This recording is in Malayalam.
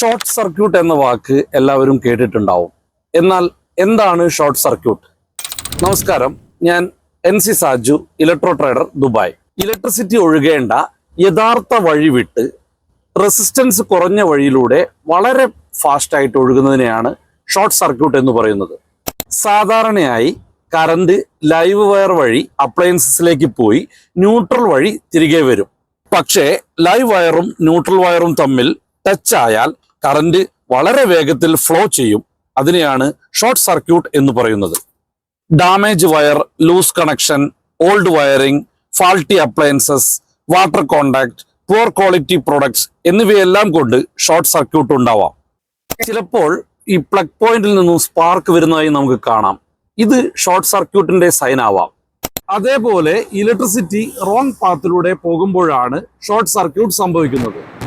ഷോർട്ട് സർക്യൂട്ട് എന്ന വാക്ക് എല്ലാവരും കേട്ടിട്ടുണ്ടാവും. എന്നാൽ എന്താണ് ഷോർട്ട് സർക്യൂട്ട്? നമസ്കാരം, ഞാൻ NC Saju, electro trader, Dubai. Electricity ഒഴുകേണ്ട യഥാർത്ഥ വഴി വിട്ട് റെസിസ്റ്റൻസ് കുറഞ്ഞ വഴിയിലൂടെ വളരെ ഫാസ്റ്റായിട്ട് ഒഴുകുന്നതിനെയാണ് ഷോർട്ട് സർക്യൂട്ട് എന്ന് പറയുന്നത്. സാധാരണയായി കറണ്ട് ലൈവ് വയർ വഴി അപ്ലയൻസസിലേക്ക് പോയി ന്യൂട്രൽ വഴി തിരികെ വരും. പക്ഷേ ലൈവ് വയറും ന്യൂട്രൽ വയറും തമ്മിൽ ടച്ച് ആയാൽ കറണ്ട് വളരെ വേഗത്തിൽ ഫ്ലോ ചെയ്യും. അതിനെയാണ് ഷോർട്ട് സർക്യൂട്ട് എന്ന് പറയുന്നത്. Damage wire, loose connection, old wiring, faulty appliances, water contact, poor quality products എന്നിവയെല്ലാം കൊണ്ട് ഷോർട്ട് സർക്യൂട്ട് ഉണ്ടാവാം. ചിലപ്പോൾ ഈ പ്ലഗ് പോയിന്റിൽ നിന്നും സ്പാർക്ക് വരുന്നതായി നമുക്ക് കാണാം. ഇത് ഷോർട്ട് സർക്യൂട്ടിന്റെ സൈൻ ആവാം. അതേപോലെ ഇലക്ട്രിസിറ്റി റോങ് പാത്തിലൂടെ പോകുമ്പോഴാണ് ഷോർട്ട് സർക്യൂട്ട് സംഭവിക്കുന്നത്.